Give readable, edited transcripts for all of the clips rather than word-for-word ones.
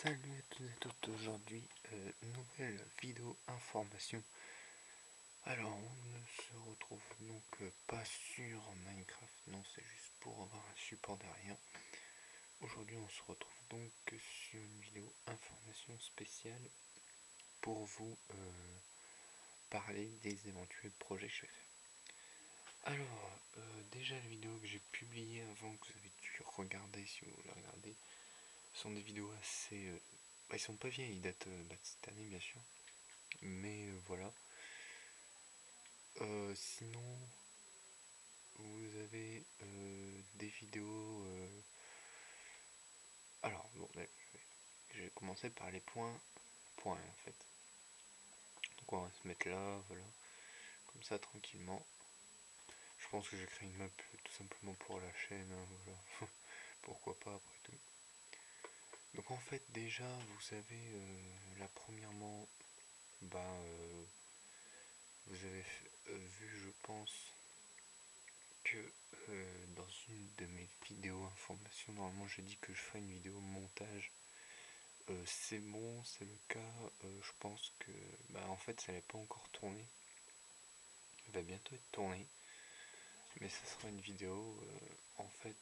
Salut à tous et toutes, aujourd'hui, nouvelle vidéo information. Alors, on ne se retrouve donc pas sur Minecraft, non, c'est juste pour avoir un support derrière. Aujourd'hui, on se retrouve donc sur une vidéo information spéciale pour vous parler des éventuels projets que je vais faire. Alors, déjà les vidéos que j'ai publiées avant, que vous avez dû regarder si vous les regardez, sont des vidéos assez... ils sont pas vieilles, ils datent de cette année bien sûr. Mais voilà. Sinon, vous avez des vidéos... Alors, bon, je vais commencer par les points en fait. Donc on va se mettre là, voilà. Comme ça, tranquillement. Je pense que j'ai créé une map tout simplement pour la chaîne, hein, voilà. Pourquoi pas après tout. Donc en fait, déjà, vous avez là premièrement, vous avez vu, je pense, que dans une de mes vidéos information, normalement j'ai dit que je ferais une vidéo montage. C'est bon, c'est le cas. Je pense que en fait ça n'est pas encore tourné. Elle va bientôt être tournée. Mais ça sera une vidéo en fait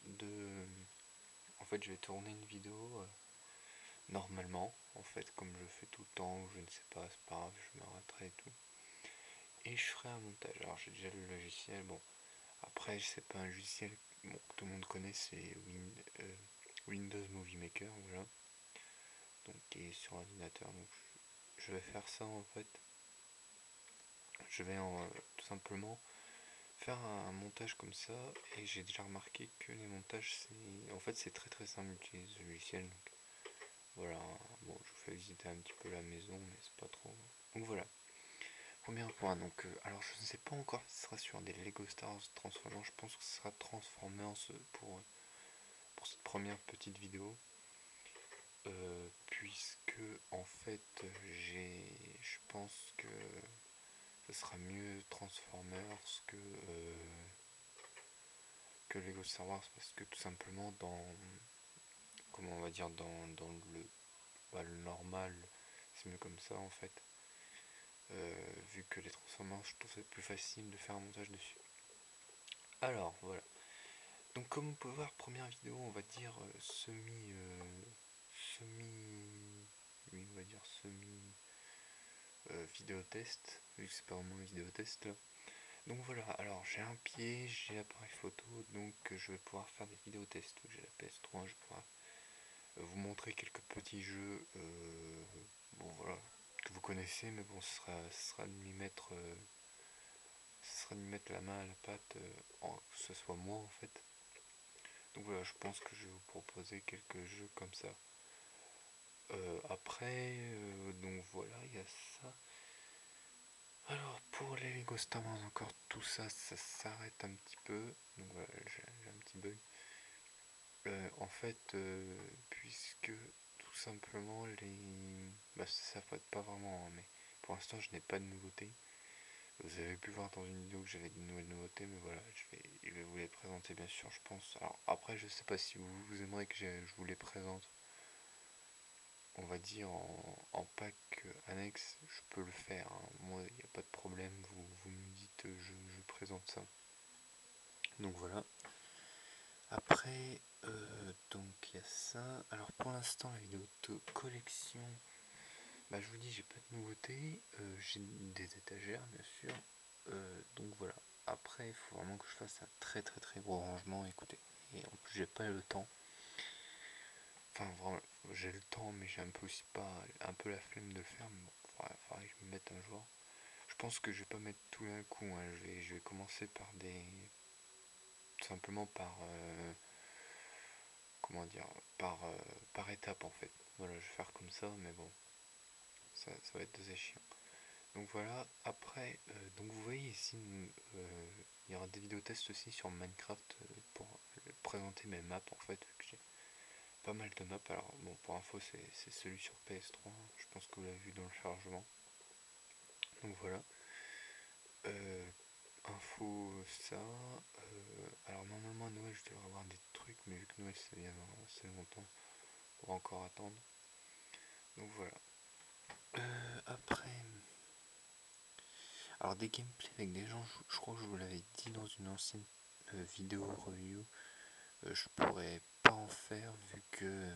de. En fait je vais tourner une vidéo normalement, en fait comme je fais tout le temps, ou je ne sais pas, c'est pas grave, je m'arrêterai et tout. Et je ferai un montage. Alors j'ai déjà le logiciel, bon. Après, c'est pas un logiciel que tout le monde connaît, c'est Windows Movie Maker, voilà. Donc, qui est sur ordinateur. Donc, je vais faire ça en fait. Je vais tout simplement faire un montage comme ça. Et j'ai déjà remarqué que les montages, c'est très très simple d'utiliser ce logiciel. Donc, voilà. Bon, je vous fais visiter un petit peu la maison, mais c'est pas trop. Donc voilà. Premier point, donc, alors je ne sais pas encore si ce sera sur des Lego Star Wars Transformers, je pense que ce sera Transformers pour cette première petite vidéo, puisque en fait je pense que ce sera mieux Transformers que Lego Star Wars, parce que tout simplement comment on va dire, dans le normal, c'est mieux comme ça en fait. Vu que les Transformers, je trouve c'est plus facile de faire un montage dessus. Alors voilà. Donc comme vous pouvez voir, première vidéo, on va dire oui, on va dire semi vidéo test, vu que c'est pas vraiment une vidéo test là. Donc voilà, alors j'ai un pied, j'ai l'appareil photo, donc je vais pouvoir faire des vidéos tests. J'ai la PS3, je pourrai vous montrer quelques petits jeux, bon voilà, que vous connaissez, mais bon, ce sera de m'y mettre, la main à la pâte, que ce soit moi en fait. Donc voilà, je pense que je vais vous proposer quelques jeux comme ça. Après, donc voilà, il y a ça. Alors pour les Lego Star Wars, encore tout ça, ça s'arrête un petit peu. Donc voilà, j'ai un petit bug. En fait, puisque tout simplement ça s'arrête pas vraiment, hein, mais pour l'instant je n'ai pas de nouveautés. Vous avez pu voir dans une vidéo que j'avais de nouvelles nouveautés, mais voilà, je vais vous les présenter bien sûr, je pense. Alors après, je sais pas si vous aimeriez que je vous les présente, on va dire en pack annexe, je peux le faire, hein. Moi il n'y a pas de problème, vous me dites, je présente ça. Donc voilà. Après, donc il y a ça. Alors pour l'instant, la vidéo de collection, je vous dis, j'ai pas de nouveauté. J'ai des étagères, bien sûr. Donc voilà. Après, il faut vraiment que je fasse un très très très gros rangement. Écoutez, et en plus, j'ai pas le temps. Enfin, vraiment, j'ai le temps, mais j'ai un peu aussi pas un peu la flemme de le faire. Mais bon, faudrait que je me mette un jour. Je pense que je vais pas mettre tout d'un coup, hein. Je vais commencer par tout simplement par comment dire, par étape en fait. Voilà, je vais faire comme ça, mais bon, ça va être assez chiant. Donc voilà, après, donc vous voyez ici, il y aura des vidéos tests aussi sur Minecraft pour présenter mes maps en fait, vu que j'ai pas mal de maps. Alors bon, pour info, c'est celui sur PS3, hein. Je pense que vous l'avez vu dans le chargement. Donc voilà. Euh, Info ça. Alors normalement à Noël je devrais avoir des trucs, mais vu que Noël ça vient dans assez longtemps, on va encore attendre. Donc voilà. Après, alors des gameplays avec des gens, je crois que je vous l'avais dit dans une ancienne vidéo review, je pourrais pas en faire vu que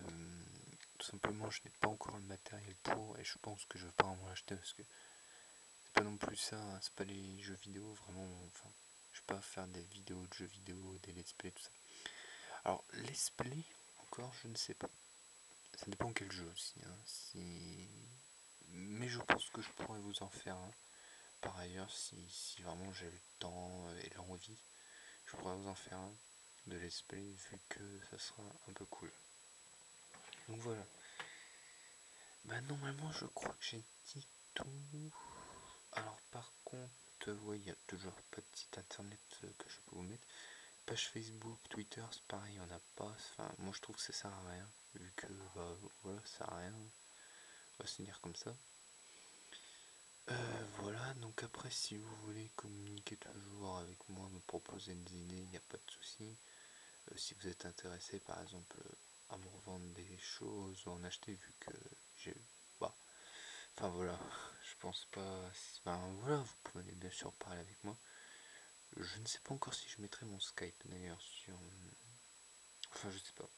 tout simplement je n'ai pas encore le matériel pour, et je pense que je vais pas en acheter parce que c'est pas non plus ça, hein, c'est pas les jeux vidéo vraiment, enfin je vais pas faire des vidéos de jeux vidéo, des let's play, tout ça. Alors let's play, encore je ne sais pas, ça dépend quel jeu aussi, hein, si... mais je pense que je pourrais vous en faire un. Par ailleurs, si vraiment j'ai le temps et l'envie, je pourrais vous en faire un de let's play vu que ça sera un peu cool. Donc voilà. Bah normalement je crois que j'ai dit tout. Alors par contre, ouais, il n'y a toujours pas de site internet que je peux vous mettre. Page Facebook, Twitter, c'est pareil, il n'y en a pas. Enfin, moi je trouve que ça sert à rien. Vu que bah voilà, ça sert à rien. On va se dire comme ça. Voilà, donc après si vous voulez communiquer toujours avec moi, me proposer des idées, il n'y a pas de souci. Si vous êtes intéressé par exemple à me revendre des choses ou en acheter vu que j'ai... Bah, enfin voilà, je pense pas... Enfin voilà, vous pouvez bien sûr parler avec moi. Je ne sais pas encore si je mettrai mon Skype d'ailleurs sur... Enfin je sais pas.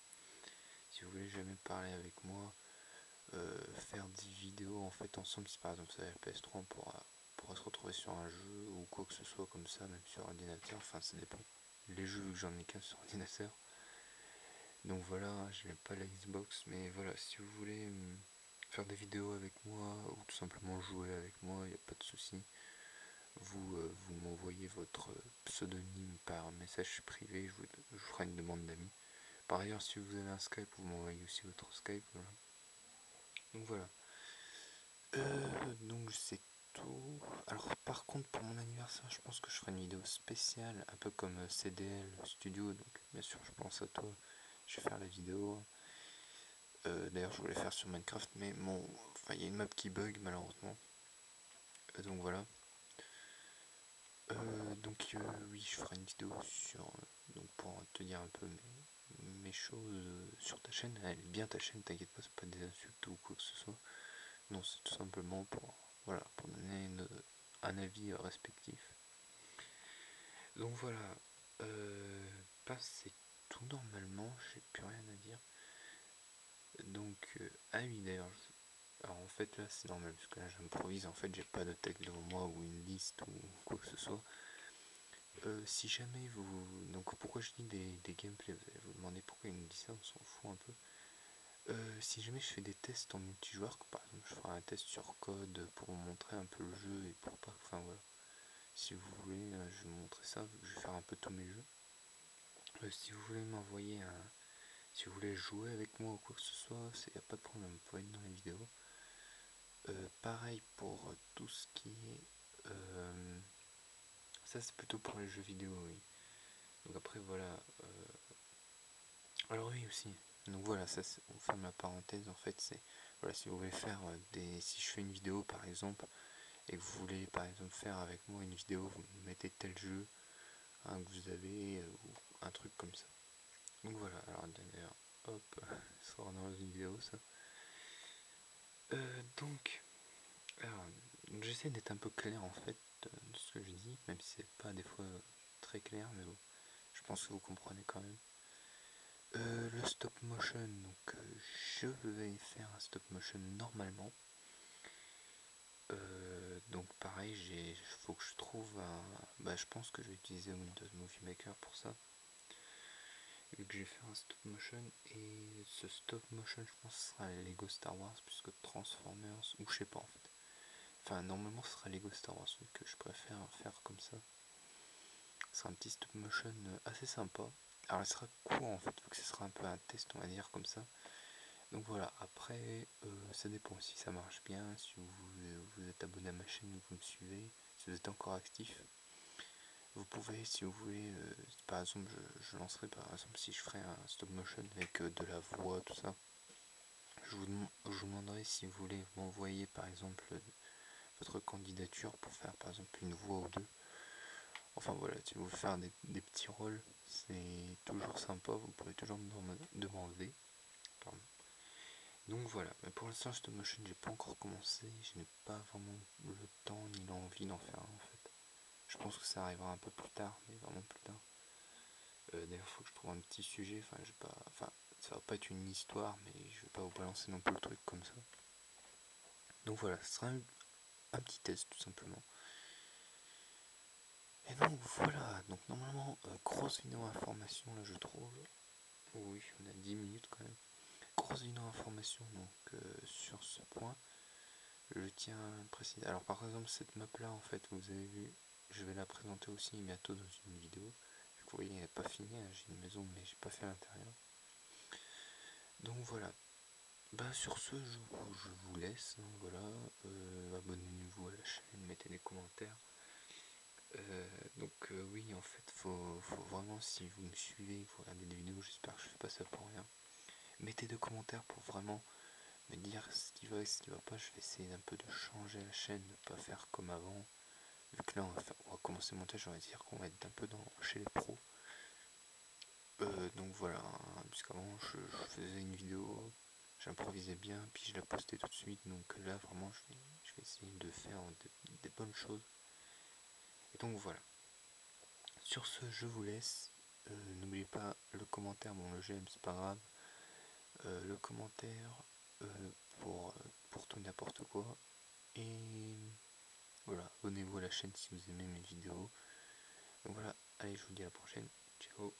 Si vous voulez jamais parler avec moi, faire des vidéos en fait ensemble, si par exemple c'est la PS3 pourra se retrouver sur un jeu ou quoi que ce soit comme ça, même sur ordinateur, enfin ça dépend. Les jeux vu que j'en ai qu'un sur ordinateur. Donc voilà, je n'ai pas la Xbox, mais voilà, si vous voulez faire des vidéos avec moi ou tout simplement jouer avec moi, il n'y a pas de souci. Vous m'envoyez votre pseudonyme par message privé, je vous ferai une demande d'amis. Par ailleurs, si vous avez un Skype, vous m'envoyez aussi votre Skype. Voilà. Donc voilà. Donc c'est tout. Alors par contre, pour mon anniversaire, je pense que je ferai une vidéo spéciale, un peu comme CDL Studio. Donc bien sûr, je pense à toi. Je vais faire la vidéo. D'ailleurs, je voulais faire sur Minecraft, mais enfin, il y a une map qui bug malheureusement. Donc voilà. Donc oui, je ferai une vidéo sur, donc pour te dire un peu mes choses sur ta chaîne. Elle est bien ta chaîne, t'inquiète pas, c'est pas des insultes ou quoi que ce soit. Non, c'est tout simplement pour, voilà, pour donner un avis respectif. Donc voilà. C'est tout normalement, j'ai plus rien à dire. Donc, ah oui, d'ailleurs, alors en fait là c'est normal parce que là j'improvise, en fait j'ai pas de texte devant moi ou une liste ou quoi que ce soit. Si jamais vous... Donc pourquoi je dis des gameplays, vous allez vous demander pourquoi il me dit ça, on s'en fout un peu. Si jamais je fais des tests en multijoueur, comme par exemple je ferai un test sur code pour vous montrer un peu le jeu et pour pas... Enfin voilà. Si vous voulez, je vais vous montrer ça, vu que je vais faire un peu tous mes jeux. Si vous voulez m'envoyer un... Si vous voulez jouer avec moi ou quoi que ce soit, il n'y a pas de problème, vous pouvez être dans les vidéos. Pareil pour tout ce qui est... ça c'est plutôt pour les jeux vidéo, oui. Donc après voilà. Alors oui aussi. Donc voilà, ça on ferme la parenthèse. En fait c'est... Voilà, si vous voulez faire des... Si je fais une vidéo par exemple, et que vous voulez par exemple faire avec moi une vidéo, vous mettez tel jeu hein, que vous avez, ou un truc comme ça. Donc voilà, alors d'ailleurs, hop, ça sera dans une vidéo ça. Donc, alors, j'essaie d'être un peu clair en fait de ce que je dis, même si c'est pas des fois très clair, mais bon, je pense que vous comprenez quand même. Le stop motion, donc je vais faire un stop motion normalement. Donc pareil, il faut que je trouve un... Bah je pense que je vais utiliser Windows Movie Maker pour ça. Vu que je vais faire un stop motion, et ce stop motion je pense que ce sera Lego Star Wars puisque Transformers, ou je sais pas en fait. Enfin normalement ce sera Lego Star Wars, vu que je préfère faire comme ça. Ce sera un petit stop motion assez sympa. Alors il sera court en fait, vu que ce sera un peu un test on va dire comme ça. Donc voilà, après ça dépend si ça marche bien, si vous êtes abonné à ma chaîne ou vous me suivez, si vous êtes encore actif. Vous pouvez, si vous voulez, par exemple, je lancerai par exemple si je ferais un stop motion avec de la voix, tout ça. Je vous demanderai si vous voulez m'envoyer par exemple votre candidature pour faire par exemple une voix ou deux. Enfin voilà, si vous voulez faire des petits rôles, c'est toujours sympa, vous pouvez toujours me demander. Pardon. Donc voilà, mais pour l'instant Stop Motion j'ai pas encore commencé, je n'ai pas vraiment le temps ni l'envie d'en faire un en fait. Je pense que ça arrivera un peu plus tard, mais vraiment plus tard. D'ailleurs faut que je trouve un petit sujet, enfin je vais pas. Enfin ça va pas être une histoire, mais je vais pas vous balancer non plus le truc comme ça. Donc voilà, ce sera un petit test tout simplement. Et donc voilà, donc normalement grosse vidéo information là je trouve. Oui, on a 10 minutes quand même. Grosse vidéo information donc sur ce point. Je tiens à préciser. Alors par exemple cette map là en fait vous avez vu, je vais la présenter aussi bientôt dans une vidéo. Vu que vous voyez elle n'est pas finie, hein. J'ai une maison mais j'ai pas fait l'intérieur. Donc voilà. Bah sur ce je vous laisse, hein, voilà. Abonnez-vous à la chaîne, mettez des commentaires. Oui en fait faut vraiment, si vous me suivez, vous regardez des vidéos, j'espère que je fais pas ça pour rien. Mettez des commentaires pour vraiment me dire ce qui va et ce qui va pas. Je vais essayer un peu de changer la chaîne, de pas faire comme avant. Vu que là on va commencer le montage, on va dire qu'on va être un peu chez les pros. Donc voilà, hein, puisqu'avant je faisais une vidéo, j'improvisais bien, puis je la postais tout de suite. Donc là vraiment je vais essayer de faire des bonnes choses. Et donc voilà. Sur ce, je vous laisse. N'oubliez pas le commentaire, bon le j'aime c'est pas grave. Le commentaire pour tout n'importe quoi. Et voilà, abonnez-vous à la chaîne si vous aimez mes vidéos. Donc voilà, allez, je vous dis à la prochaine. Ciao.